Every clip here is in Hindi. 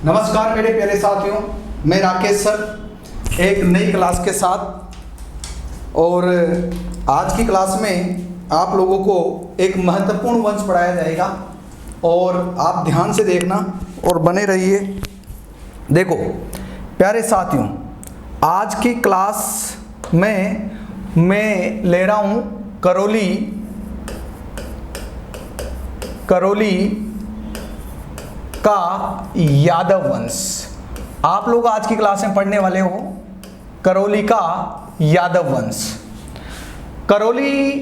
नमस्कार मेरे प्यारे साथियों, मैं राकेश सर एक नई क्लास के साथ। और आज की क्लास में आप लोगों को एक महत्वपूर्ण वंश पढ़ाया जाएगा और आप ध्यान से देखना और बने रहिए। देखो प्यारे साथियों, आज की क्लास में मैं ले रहा हूँ करौली का यादव वंश। आप लोग आज की क्लास में पढ़ने वाले हो करौली का यादव वंश। करौली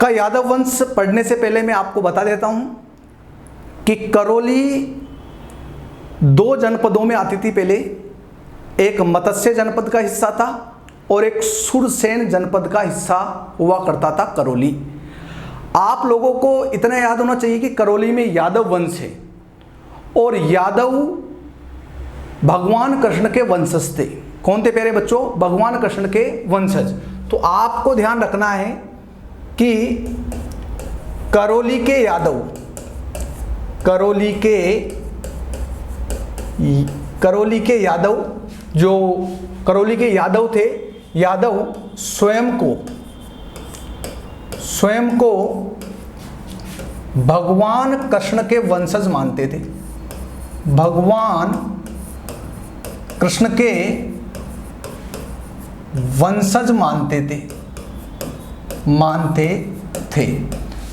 का यादव वंश पढ़ने से पहले मैं आपको बता देता हूं कि करौली दो जनपदों में आती थी। पहले एक मत्स्य जनपद का हिस्सा था और एक सुरसेन जनपद का हिस्सा हुआ करता था करौली। आप लोगों को इतना याद होना चाहिए कि करौली में यादव वंश है और यादव भगवान कृष्ण के वंशज थे। कौन थे प्यारे बच्चों? भगवान कृष्ण के वंशज। तो आपको ध्यान रखना है कि करौली के यादव थे, यादव स्वयं को भगवान कृष्ण के वंशज मानते थे। भगवान कृष्ण के वंशज मानते थे।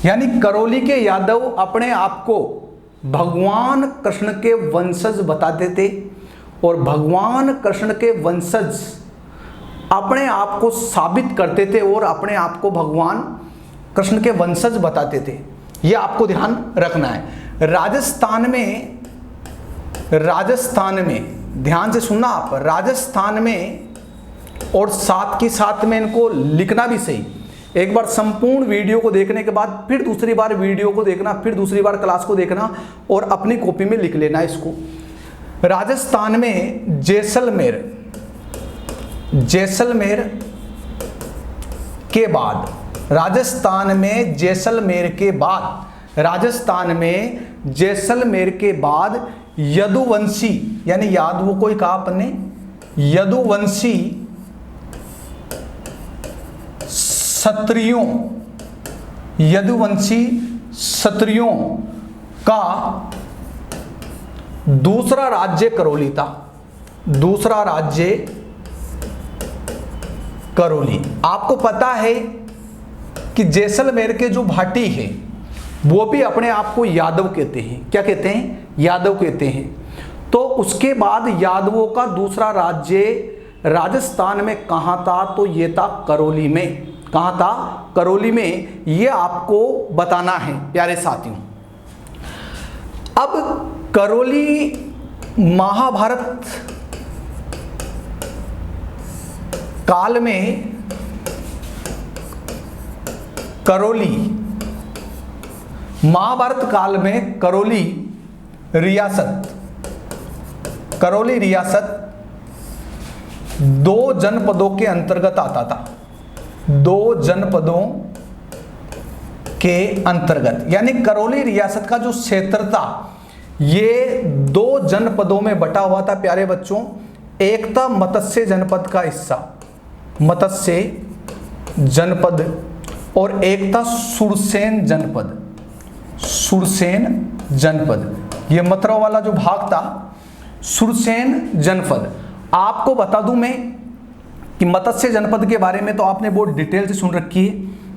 यानी करौली के यादव अपने आप को भगवान कृष्ण के वंशज बताते थे और भगवान कृष्ण के वंशज अपने आप को साबित करते थे और अपने आप को भगवान कृष्ण के वंशज बताते थे। यह आपको ध्यान रखना है। राजस्थान में ध्यान से सुनना आप, राजस्थान में, और साथ के साथ में इनको लिखना भी सही। एक बार संपूर्ण वीडियो को देखने के बाद फिर दूसरी बार वीडियो को देखना, फिर दूसरी बार क्लास को देखना और अपनी कॉपी में लिख लेना इसको। राजस्थान में जैसलमेर के बाद, राजस्थान में जैसलमेर के बाद यदुवंशी, यानी यादवों को ही कहा अपने, यदुवंशी क्षत्रियों का दूसरा राज्य करौली था। दूसरा राज्य करौली। आपको पता है कि जैसलमेर के जो भाटी है वो भी अपने आप को यादव कहते हैं। क्या कहते हैं? यादव कहते हैं। तो उसके बाद यादवों का दूसरा राज्य राजस्थान में कहाँ था? तो ये था करौली में। कहाँ था? करौली में। ये आपको बताना है प्यारे साथियों। अब करौली महाभारत काल में करौली रियासत दो जनपदों के अंतर्गत आता था। दो जनपदों के अंतर्गत, यानी करौली रियासत का जो क्षेत्र था ये दो जनपदों में बटा हुआ था प्यारे बच्चों। एक था मत्स्य जनपद का हिस्सा, मत्स्य जनपद, और एक था सुरसेन जनपद। ये मथुरा वाला जो भाग था सुरसेन जनपद। आपको बता दूं मैं कि मत्स्य जनपद के बारे में तो आपने बहुत डिटेल से सुन रखी है।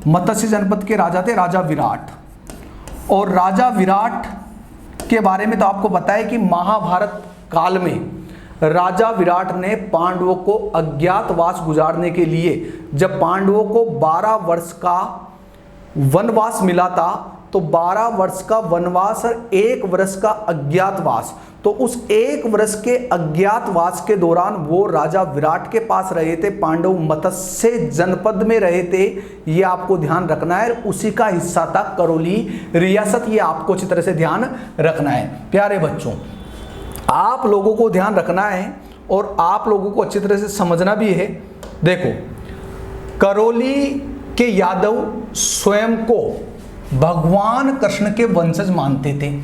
मत्स्य जनपद के राजा थे राजा विराट, और राजा विराट के बारे में तो आपको पता है कि महाभारत काल में राजा विराट ने पांडवों को अज्ञातवास गुजारने के लिए, जब पांडवों को 12 वर्ष का वनवास मिला था, तो 12 वर्ष का वनवास और 1 वर्ष का अज्ञातवास, तो उस 1 वर्ष के अज्ञातवास के दौरान वो राजा विराट के पास रहे थे। पांडव मत्स्य जनपद में रहे थे। ये आपको ध्यान रखना है। उसी का हिस्सा था करौली रियासत। ये आपको अच्छी तरह से ध्यान रखना है प्यारे बच्चों। आप लोगों को ध्यान रखना है और आप लोगों को अच्छी तरह से समझना भी है। देखो, करौली के यादव स्वयं को भगवान कृष्ण के वंशज मानते थे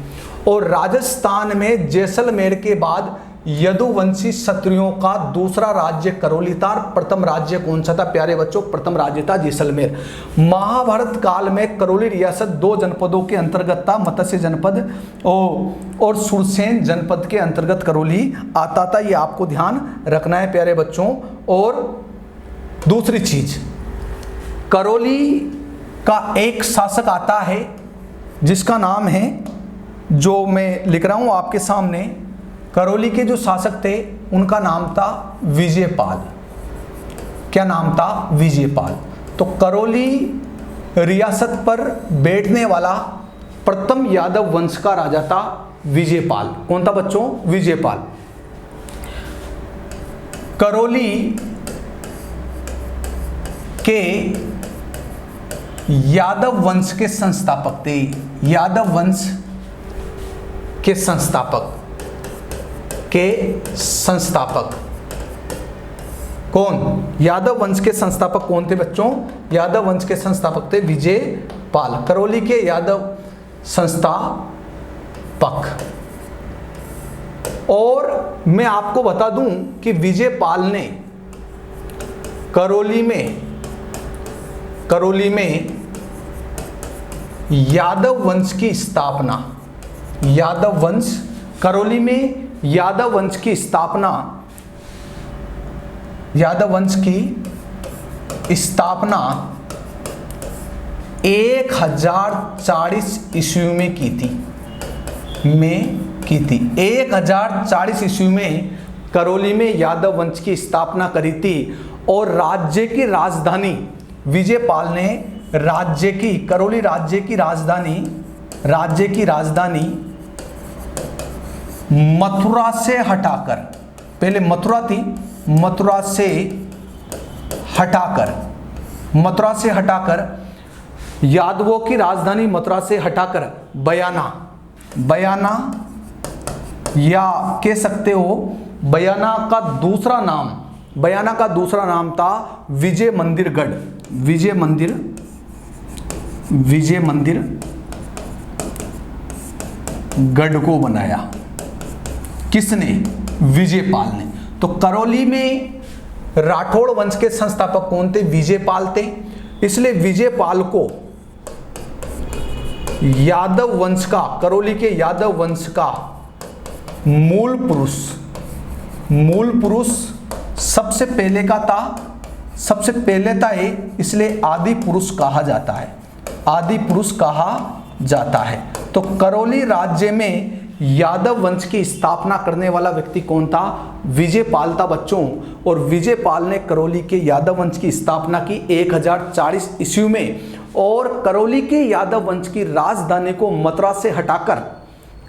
और राजस्थान में जैसलमेर के बाद यदुवंशी क्षत्रियों का दूसरा राज्य करौली था। प्रथम राज्य कौन सा था प्यारे बच्चों? प्रथम राज्य था जैसलमेर। महाभारत काल में करौली रियासत दो जनपदों के अंतर्गत था, मत्स्य जनपद और सुरसेन जनपद के अंतर्गत करौली आता था। ये आपको ध्यान रखना है प्यारे बच्चों। और दूसरी चीज, करौली का एक शासक आता है जिसका नाम है, जो मैं लिख रहा हूं आपके सामने, करौली के जो शासक थे उनका नाम था विजयपाल। क्या नाम था? विजयपाल। तो करौली रियासत पर बैठने वाला प्रथम यादव वंश का राजा था विजयपाल। कौन था बच्चों? विजयपाल। करौली के यादव वंश के संस्थापक थे। यादव वंश के संस्थापक कौन? यादव वंश के संस्थापक कौन थे बच्चों? यादव वंश के संस्थापक थे विजयपाल। करौली के यादव संस्थापक। और मैं आपको बता दूं कि विजयपाल ने करौली में यादव वंश की स्थापना, करौली में यादव वंश की 1040 ईस्वी में की थी। 1040 ईस्वी में करौली में यादव वंश की स्थापना करी थी। और राज्य की राजधानी विजयपाल ने करौली राज्य की राजधानी मथुरा से हटाकर, पहले मथुरा थी, मथुरा से हटाकर यादवों की राजधानी मथुरा से हटाकर बयाना या कह सकते हो बयाना का दूसरा नाम था विजय मंदिरगढ़। गढ़ को बनाया। किसने? विजयपाल ने। तो करौली में राठौड़ वंश के संस्थापक कौन थे? विजयपाल थे। इसलिए विजयपाल को यादव वंश का, करौली के यादव वंश का मूल पुरुष सबसे पहले था ये, इसलिए आदि पुरुष कहा जाता है। तो करौली राज्य में यादव वंश की स्थापना करने वाला व्यक्ति कौन था? विजयपाल था बच्चों। और विजयपाल ने करौली के यादव वंश की स्थापना की 1040 ईस्वी में। और करौली के यादव वंश की राजधानी को मथुरा से हटाकर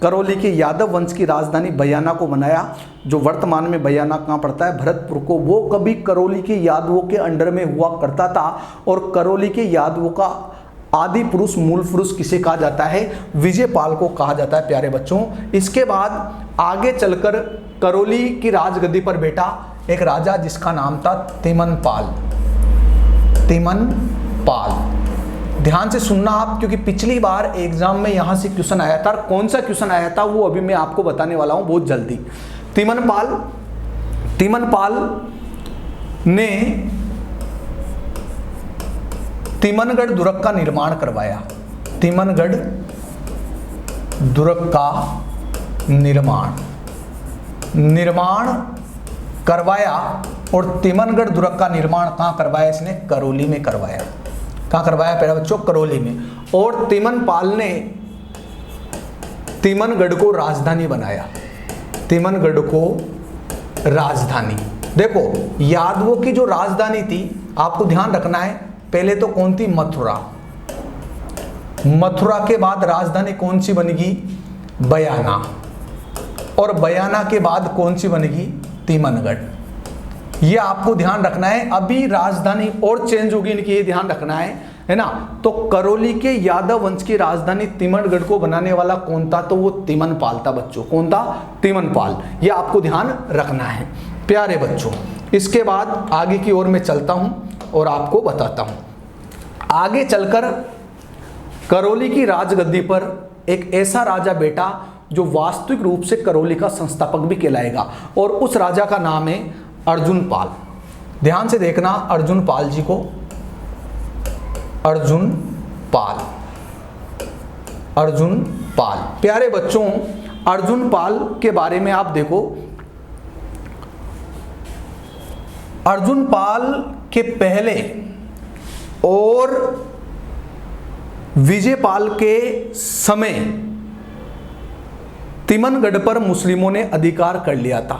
करौली के यादव वंश की राजधानी बयाना को बनाया, जो वर्तमान में बयाना कहाँ पड़ता है? भरतपुर को। वो कभी करौली के यादवों के अंडर में हुआ करता था। और करौली के यादवों का आदि पुरुष, मूल पुरुष किसे कहा जाता है? विजयपाल को कहा जाता है प्यारे बच्चों। इसके बाद आगे चलकर करौली की राजगद्दी पर बैठा एक राजा जिसका नाम था तिमनपाल। ध्यान से सुनना आप, क्योंकि पिछली बार एग्जाम में यहां से क्वेश्चन आया था। कौन सा क्वेश्चन आया था वो अभी मैं आपको बताने वाला हूं बहुत जल्दी। तिमनपाल ने तिमनगढ़ दुर्ग का निर्माण करवाया। तिमनगढ़ दुर्ग का निर्माण करवाया। और तिमनगढ़ दुर्ग का निर्माण कहाँ करवाया इसने? करौली में करवाया। कहाँ करवाया प्यारे बच्चों? करौली में। और तिमनपाल ने तिमनगढ़ को राजधानी बनाया। तिमनगढ़ को राजधानी, देखो यादवों की जो राजधानी थी आपको ध्यान रखना है, पहले तो कौन थी? मथुरा के बाद राजधानी कौन सी बनेगी? बयाना। और बयाना के बाद कौन सी बनेगी? तिमनगढ़। ये आपको ध्यान रखना है। अभी राजधानी और चेंज होगी इनकी, ये ध्यान रखना है ना। तो करौली के यादव वंश की राजधानी तिमनगढ़ को बनाने वाला कौन था? तो वो तिमनपाल था बच्चों। कौन था? तिमनपाल। ये आपको ध्यान रखना है प्यारे बच्चों। इसके बाद आगे की ओर मैं चलता हूं और आपको बताता हूं। आगे चलकर करौली की राजगद्दी पर एक ऐसा राजा बैठा जो वास्तविक रूप से करौली का संस्थापक भी कहलाएगा, और उस राजा का नाम है अर्जुन पाल। ध्यान से देखना अर्जुन पाल जी को, अर्जुन पाल, अर्जुन पाल। प्यारे बच्चों, अर्जुन पाल के बारे में आप देखो, अर्जुन पाल के पहले और विजय पाल के समय तिमनगढ़ पर मुस्लिमों ने अधिकार कर लिया था,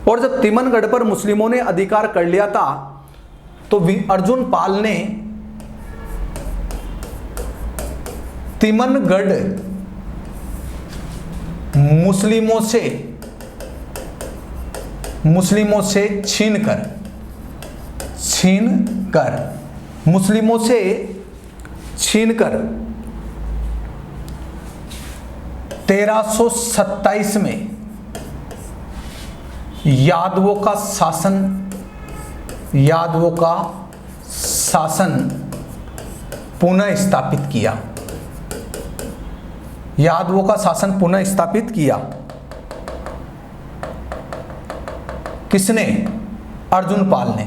और जब तिमनगढ़ पर मुस्लिमों ने अधिकार कर लिया था तो अर्जुन पाल ने तिमनगढ़ मुस्लिमों से छीनकर मुस्लिमों से छीनकर 1327 में यादवों का शासन पुनः स्थापित किया। यादवों का शासन पुनः स्थापित किया। किसने? अर्जुन पाल ने।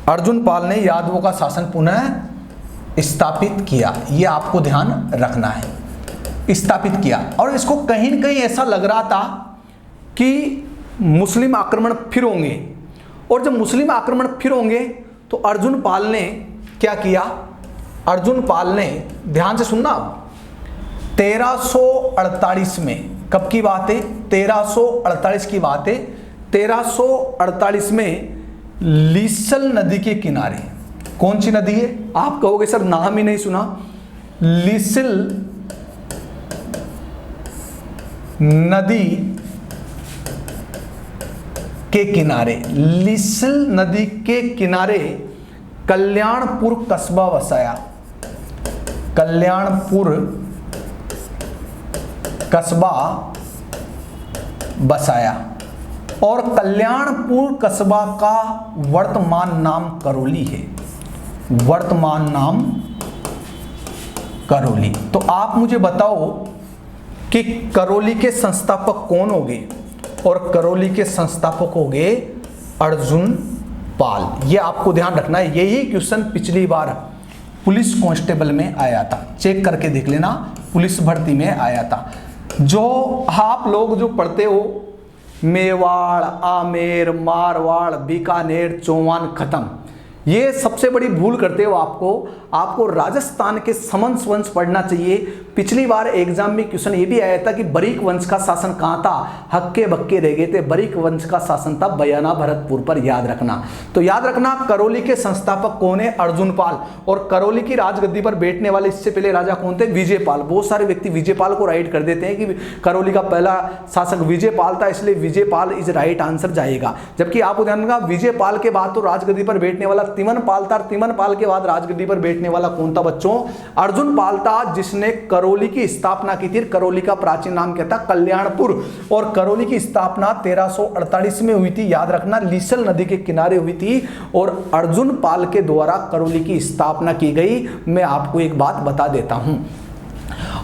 अर्जुन पाल ने यादवों का शासन पुनः स्थापित किया, यह आपको ध्यान रखना है, स्थापित किया। और इसको कहीं न कहीं ऐसा लग रहा था कि मुस्लिम आक्रमण फिर होंगे, और जब मुस्लिम आक्रमण फिर होंगे तो अर्जुन पाल ने क्या किया? अर्जुन पाल ने, ध्यान से सुनना, 1348 में, कब की बात है? 1348 की बात है। 1348 में लीसल नदी के किनारे, कौन सी नदी है? आप कहोगे सर नाम ही नहीं सुना। लीसल नदी के किनारे, लीसल नदी के किनारे कल्याणपुर कस्बा बसाया। कल्याणपुर कस्बा बसाया, और कल्याणपुर कस्बा का वर्तमान नाम करौली है। वर्तमान नाम करौली। तो आप मुझे बताओ कि करौली के संस्थापक कौन होंगे? और करौली के संस्थापक होंगे अर्जुन पाल। ये आपको ध्यान रखना है। यही क्वेश्चन पिछली बार पुलिस कांस्टेबल में आया था, चेक करके देख लेना, पुलिस भर्ती में आया था। जो आप लोग जो पढ़ते हो मेवाड़, आमेर, मारवाड़, बीकानेर, चौहान, खत्म, ये सबसे बड़ी भूल करते हो। आपको राजस्थान के समंस वंश पढ़ना चाहिए। पिछली बार एग्जाम में क्वेश्चन ये भी आया था कि बरीक वंश का शासन कहाँ था? हक्के बक्के रह गए थे। बरीक वंश का शासन था बयाना भरतपुर पर, याद रखना। तो याद रखना करौली के संस्थापक कौन है? अर्जुन पाल। और करौली की राजगद्दी पर बैठने वाले इससे पहले राजा कौन थे? विजय पाल। बहुत सारे व्यक्ति विजय पाल को राइट कर देते हैं कि करौली का पहला शासक विजय पाल था, इसलिए Vijay Pal is right answer जाएगा। जबकि आपको ध्यान रखना विजय पाल के बाद तो राजगद्दी पर बैठने वाला तिमन पाल था। तिमन पाल के बाद राजगद्दी पर बैठने वाला कौन था बच्चों? अर्जुन पाल था, जिसने करौली की स्थापना की थी। करौली का प्राचीन नाम क्या था? कल्याणपुर। और करौली की स्थापना 1348 में हुई थी, याद रखना, लीसल नदी के किनारे हुई थी, और अर्जुन पाल के द्वारा करौली की स्थापना की गई। मैं आपको एक बात बता देता हूं।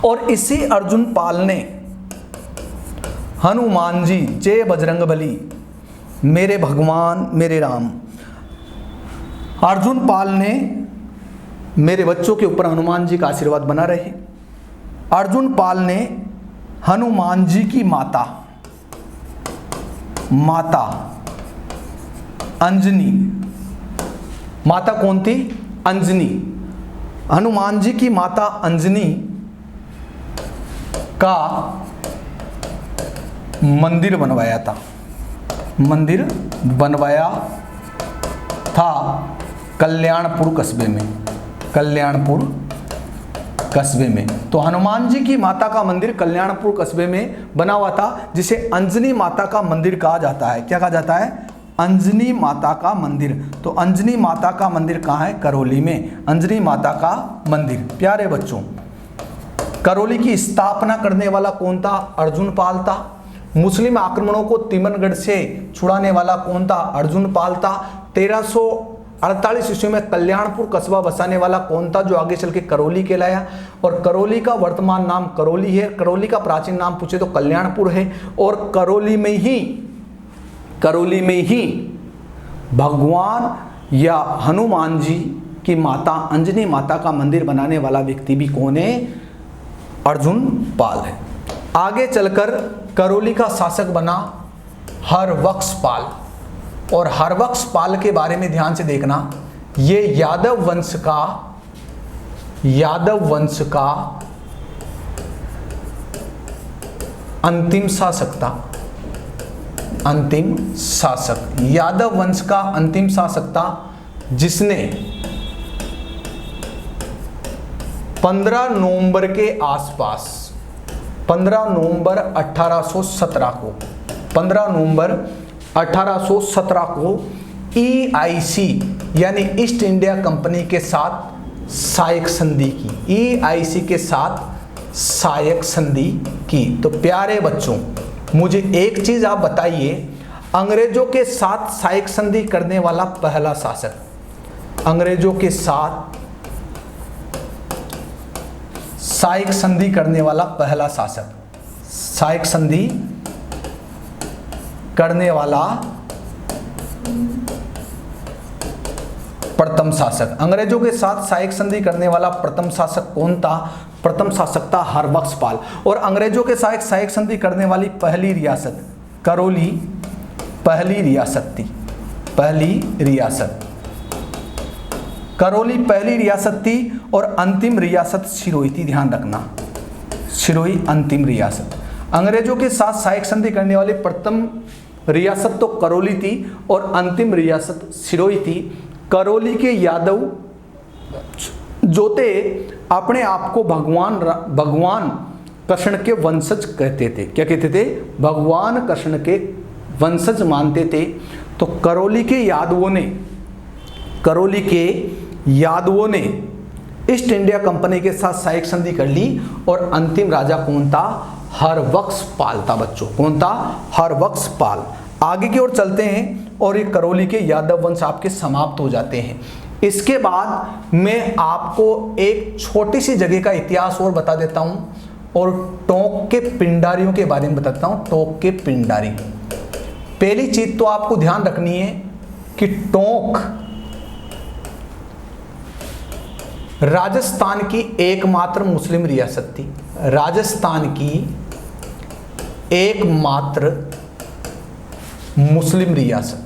और इसी अर्जुन पाल ने हनुमान जी, जय बजरंगबली, मेरे भगवान मेरे राम, अर्जुन पाल ने मेरे बच्चों के ऊपर हनुमान जी का आशीर्वाद बना रहे। अर्जुन पाल ने हनुमान जी की माता अंजनी, माता कौन थी? अंजनी। हनुमान जी की माता अंजनी का मंदिर बनवाया था। मंदिर बनवाया था कल्याणपुर कस्बे में। कल्याणपुर कस्बे में। तो हनुमान जी की माता का मंदिर कल्याणपुर कस्बे में बना हुआ था, जिसे अंजनी माता का मंदिर कहा जाता है। क्या कहा जाता है? अंजनी माता का मंदिर। तो अंजनी माता का मंदिर कहाँ है? करौली में। अंजनी माता का मंदिर। प्यारे बच्चों, करौली की स्थापना करने वाला कौन था? अर्जुन पाल था। मुस्लिम आक्रमणों को तिमनगढ़ से छुड़ाने वाला कौन था? अर्जुन पाल था। 48 ईस्वी में कल्याणपुर कस्बा बसाने वाला कौन था जो आगे चल के करौली कहलाया, और करौली का वर्तमान नाम करौली है। करौली का प्राचीन नाम पूछे तो कल्याणपुर है, और करौली में ही भगवान या हनुमान जी की माता अंजनी माता का मंदिर बनाने वाला व्यक्ति भी कौन है, अर्जुन पाल है। आगे चलकर करौली का शासक बना हरबख्श पाल, और हरबख्श पाल के बारे में ध्यान से देखना, ये यादव वंश का अंतिम शासक यादव वंश का अंतिम शासक था, जिसने 15 नवंबर के आसपास 15 नवंबर 1817 को EIC यानी ईस्ट इंडिया कंपनी के साथ सहायक संधि की, EIC के साथ सहायक संधि की। तो प्यारे बच्चों, मुझे एक चीज आप बताइए, अंग्रेजों के साथ सहायक संधि करने वाला पहला शासक, अंग्रेजों के साथ सहायक संधि करने वाला पहला शासक, सहायक संधि करने वाला प्रथम शासक, अंग्रेजों के साथ सहायक संधि करने वाला प्रथम शासक कौन था? प्रथम शासक था हरबख्श पाल। और अंग्रेजों के साथ सहायक संधि करने वाली पहली रियासत करौली पहली रियासत थी, करौली पहली रियासत थी, और अंतिम रियासत सिरोही थी। ध्यान रखना, सिरोही अंतिम रियासत। अंग्रेजों के साथ सहायक संधि करने वाली प्रथम रियासत तो करौली थी, और अंतिम रियासत सिरोही थी। करौली के यादव जो थे अपने आप को भगवान कृष्ण के वंशज कहते थे। क्या कहते थे? भगवान कृष्ण के वंशज मानते थे। तो करौली के यादवों ने ईस्ट इंडिया कंपनी के साथ सहायक संधि कर ली, और अंतिम राजा कौन था? हरबख्श पाल था बच्चों। कौन था? हरबख्श पाल। आगे की ओर चलते हैं, और ये करौली के यादव वंश आपके समाप्त हो जाते हैं। इसके बाद मैं आपको एक छोटी सी जगह का इतिहास और बता देता हूं, और टोंक के पिंडारियों के बारे में बताता हूं। टोंक के पिंडारी, पहली चीज तो आपको ध्यान रखनी है कि टोंक राजस्थान की एकमात्र मुस्लिम रियासत थी। राजस्थान की एकमात्र मुस्लिम रियासत।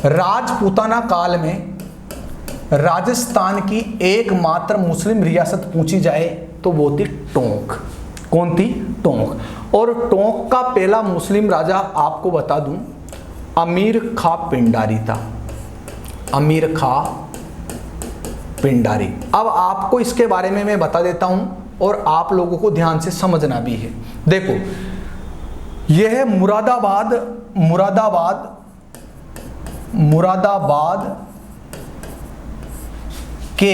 राजपूताना काल में राजस्थान की एकमात्र मुस्लिम रियासत पूछी जाए तो वो थी टोंक। कौन थी? टोंक। और टोंक का पहला मुस्लिम राजा आपको बता दूं, अमीर खां पिंडारी था। अमीर खां पिंडारी। अब आपको इसके बारे में मैं बता देता हूं, और आप लोगों को ध्यान से समझना भी है। देखो, यह है मुरादाबाद के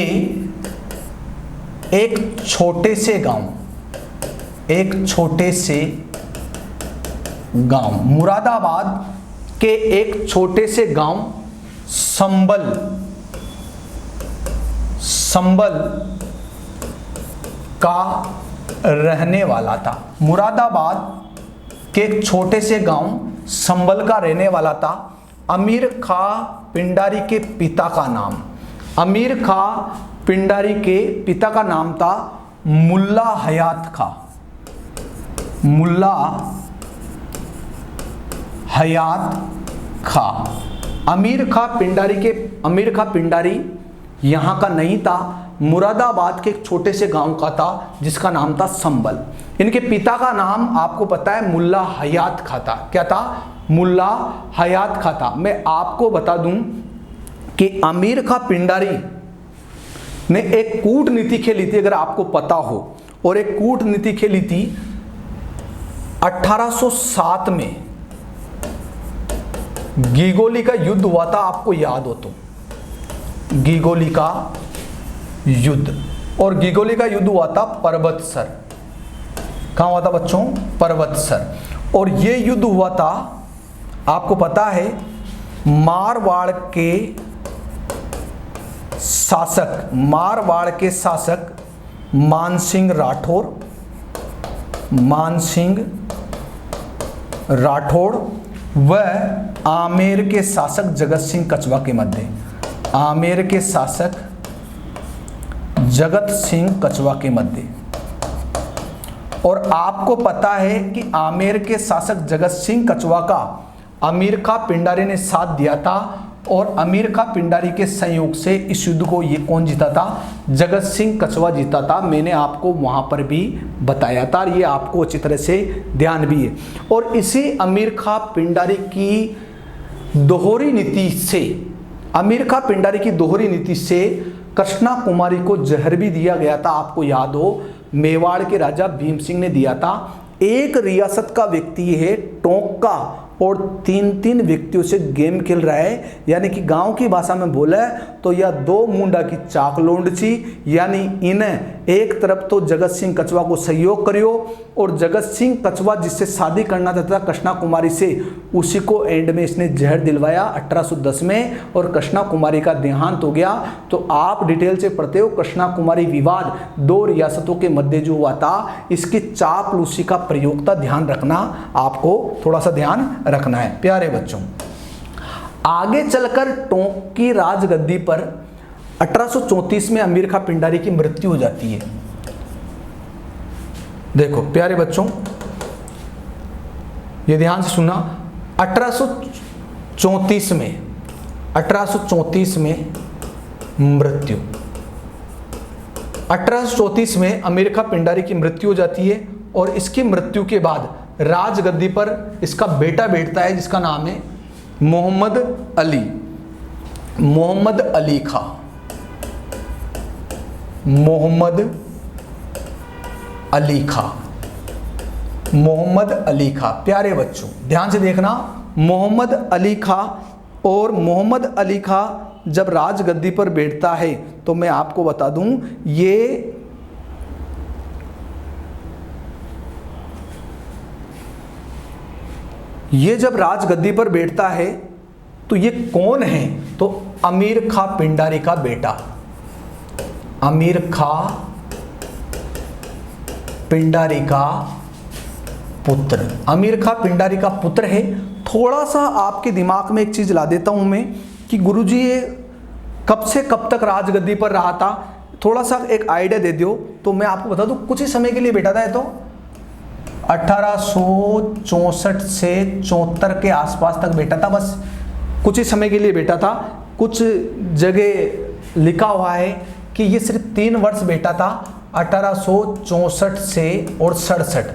एक छोटे से गांव, मुरादाबाद के एक छोटे से गांव संबल का रहने वाला था। मुरादाबाद के एक छोटे से गांव संबल का रहने वाला था। अमीर खां पिंडारी के पिता का नाम, अमीर खां पिंडारी के पिता का नाम था मुल्ला हयात खां। मुल्ला हयात खां। अमीर खां पिंडारी यहाँ का नहीं था, मुरादाबाद के एक छोटे से गांव का था जिसका नाम था संबल। इनके पिता का नाम आपको पता है मुल्ला हयात खां था। क्या था? मुल्ला हयात खां था। मैं आपको बता दूं कि अमीर खां पिंडारी ने एक कूटनीति खेली थी, अगर आपको पता हो, और एक कूटनीति खेली थी 1807 में। गीगोली का युद्ध हुआ था, आपको याद हो तो, गीगोली का युद्ध। और गीगोली का युद्ध हुआ था पर्वतसर। कहां हुआ था बच्चों? पर्वतसर। और यह युद्ध हुआ था, आपको पता है मारवाड़ के शासक मानसिंह राठौड़ व आमेर के शासक जगत सिंह कछवा के मध्य, आमेर के शासक जगत सिंह कछवा के मध्य। और आपको पता है कि आमेर के शासक जगत सिंह कछवा का अमीर खां पिंडारी ने साथ दिया था, और अमीर खां पिंडारी के संयोग से इस युद्ध को ये कौन जीता था? जगत सिंह कछवा जीता था। मैंने आपको वहां पर भी बताया था, ये आपको अच्छी तरह से ध्यान भी है। और इसी अमीर खां पिंडारी की दोहरी नीति से, अमीर खां पिंडारी की दोहरी नीति से कृष्णा कुमारी को जहर भी दिया गया था। आपको याद हो, मेवाड़ के राजा भीम सिंह ने दिया था। एक रियासत का व्यक्ति है टोंक का, और 3-3 व्यक्तियों से गेम खेल रहा है, यानी कि गांव की भाषा में बोले तो यह 2 मुंडा की चाक लोंडची, यानी इन्हें एक तरफ तो जगत सिंह कछवा को सहयोग करियो, और जगत सिंह कछवा जिससे शादी करना चाहता था कृष्णा कुमारी से, उसी को एंड में इसने जहर दिलवाया 1810 में, और कृष्णा कुमारी का देहांत हो गया। तो आप डिटेल से पढ़ते हो, कृष्णा कुमारी विवाद 2 रियासतों के मध्य जो हुआ था, इसकी चापलूसी का प्रयोग था। ध्यान रखना, आपको थोड़ा सा ध्यान रखना है प्यारे बच्चों। आगे चलकर टोंक की राजगद्दी पर 1834 में अमीर खां पिंडारी की मृत्यु हो जाती है। देखो प्यारे बच्चों, ये ध्यान से सुनना, 1834 में मृत्यु, 1834 में अमीर खां पिंडारी की मृत्यु हो जाती है। और इसकी मृत्यु के बाद राजगद्दी पर इसका बेटा बैठता है, जिसका नाम है मोहम्मद अली खां। मोहम्मद अली खां प्यारे बच्चों ध्यान से देखना, मोहम्मद अली खां। और मोहम्मद अली खां जब राजगद्दी पर बैठता है, तो मैं आपको बता दूं, ये जब राजगद्दी पर बैठता है तो ये कौन है? तो अमीर खां पिंडारी का बेटा, अमीर खां पिंडारी का पुत्र, अमीर खां पिंडारी का पुत्र है। थोड़ा सा आपके दिमाग में एक चीज ला देता हूं मैं कि गुरुजी ये कब से कब तक राजगद्दी पर रहा था, थोड़ा सा एक आइडिया दे दियो तो मैं आपको बता दूं। कुछ ही समय के लिए बैठा था, तो 1864 से 74 के आसपास तक बैठा था, बस कुछ ही समय के लिए बैठा था। कुछ जगह लिखा हुआ है कि ये सिर्फ 3 वर्ष बैठा था, 1864 से और 67।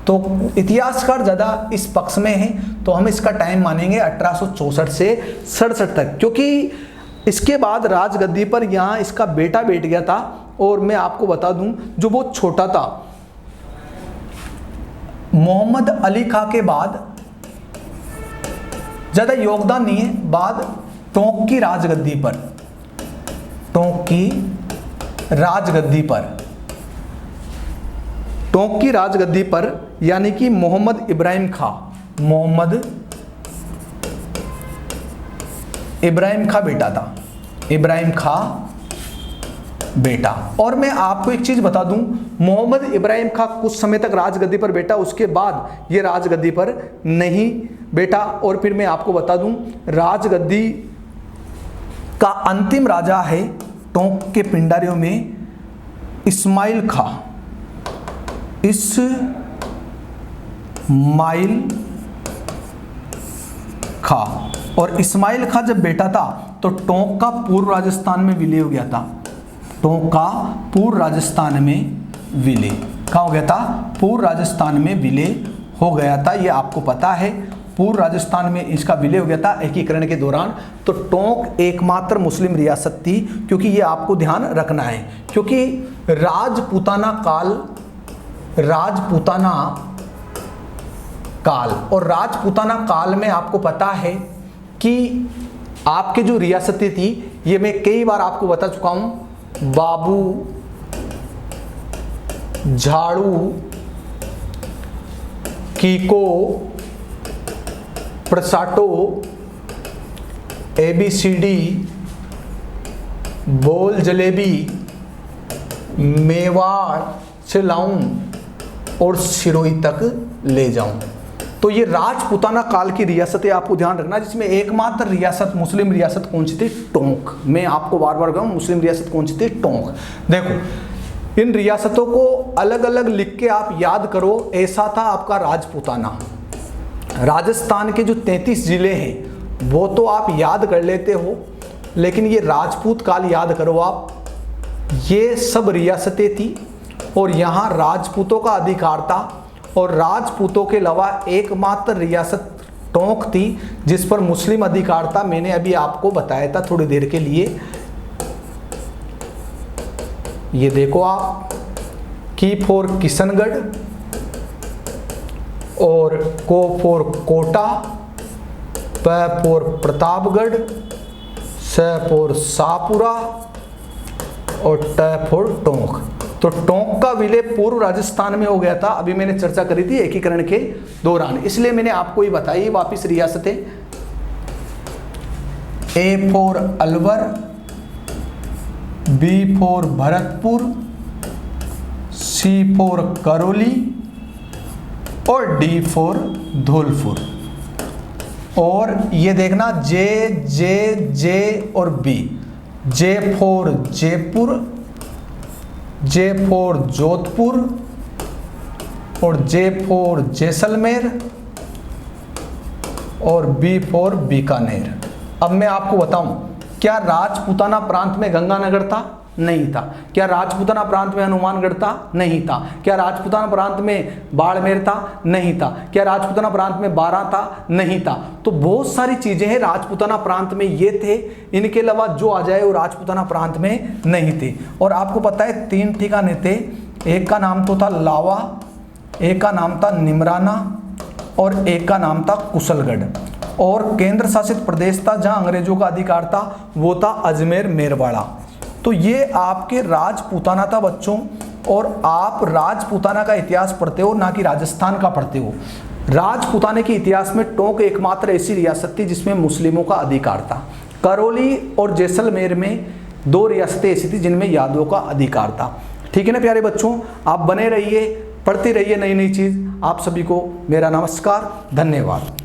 तो इतिहासकार ज़्यादा इस पक्ष में है, तो हम इसका टाइम मानेंगे 1864 से 67 तक, क्योंकि इसके बाद राजगद्दी पर यहाँ इसका बेटा बैठ गया था। और मैं आपको बता दूं, जो बहुत छोटा था, मोहम्मद अली खां के बाद ज़्यादा योगदान नहीं है। बाद टोंक की राजगद्दी पर यानी कि मोहम्मद इब्राहिम खां बेटा था, इब्राहिम खां बेटा। और मैं आपको एक चीज बता दूं, मोहम्मद इब्राहिम खां कुछ समय तक राजगद्दी पर बैठा, उसके बाद ये राजगद्दी पर नहीं बैठा। और फिर मैं आपको बता दूं, राजगद्दी का अंतिम राजा है टोंक के पिंडारियों में इस्माइल खां। और इस्माइल खां जब बैठा था तो टोंक का पूर्व राजस्थान में विलय हो गया था। टोंक का पूर्व राजस्थान में विलय कहाँ हो गया था? पूर्व राजस्थान में विलय हो गया था, ये आपको पता है। पूर्व राजस्थान में इसका विलय हो गया था एकीकरण के दौरान। तो टोंक एकमात्र मुस्लिम रियासत थी, क्योंकि ये आपको ध्यान रखना है, क्योंकि राजपूताना काल में आपको पता है कि आपके जो रियासतें थी, ये मैं कई बार आपको बता चुका हूं, बाबू, झाड़ू, कीको, प्रसाटो, ABCD, बोल जलेबी, मेवाड़ से लाऊं और सिरोही तक ले जाऊं। तो ये राजपूताना काल की रियासतें आपको ध्यान रखना, जिसमें एकमात्र रियासत मुस्लिम रियासत कौन सी थी? टोंक। मैं आपको बार बार कहूँ मुस्लिम रियासत कौन सी थी? टोंक। देखो इन रियासतों को अलग अलग लिख के आप याद करो। ऐसा था आपका राजपूताना। राजस्थान के जो 33 जिले हैं वो तो आप याद कर लेते हो, लेकिन ये राजपूत काल याद करो आप। ये सब रियासतें थी और यहाँ राजपूतों का अधिकार था, और राजपूतों के अलावा एकमात्र रियासत टोंक थी जिस पर मुस्लिम अधिकार था। मैंने अभी आपको बताया था थोड़ी देर के लिए। ये देखो आप, की फॉर किशनगढ़ और को फॉर कोटा, प फॉर प्रतापगढ़, स फॉर शाहपुरा और ट फॉर टोंक। तो टोंक का विलय पूर्व राजस्थान में हो गया था। अभी मैंने चर्चा करी थी एकीकरण के दौरान, इसलिए मैंने आपको ये बताई वापिस रियासतें। A for Alwar, B for Bharatpur, C for Karauli और D फॉर धौलपुर। और ये देखना J J J और B, J for Jaipur, J for Jodhpur और J फॉर जैसलमेर और B फॉर बीकानेर। अब मैं आपको बताऊं, क्या राजपूताना प्रांत में गंगानगर था? नहीं था। क्या राजपूताना प्रांत में हनुमानगढ़ था? नहीं था। क्या राजपूताना प्रांत में बाड़मेर था? नहीं था। क्या राजपूताना प्रांत में बारां था? नहीं था। तो बहुत सारी चीजें हैं राजपूताना प्रांत में ये थे, इनके अलावा जो आ जाए वो राजपूताना प्रांत में नहीं थे। और आपको पता है 3 ठिकाने थे, एक का नाम तो था लावा, एक का नाम था निमराना और एक का नाम था कुशलगढ़। और केंद्र शासित प्रदेश था जहां अंग्रेजों का अधिकार था वो था अजमेर मेरवाड़ा। तो ये आपके राजपूताना था बच्चों, और आप राजपूताना का इतिहास पढ़ते हो ना कि राजस्थान का पढ़ते हो। राजपूताने के इतिहास में टोंक एकमात्र ऐसी रियासत थी जिसमें मुस्लिमों का अधिकार था। करौली और जैसलमेर में 2 रियासतें ऐसी थी जिनमें यादवों का अधिकार था। ठीक है ना प्यारे बच्चों, आप बने रहिए, पढ़ते रहिए नई नई चीज़। आप सभी को मेरा नमस्कार, धन्यवाद।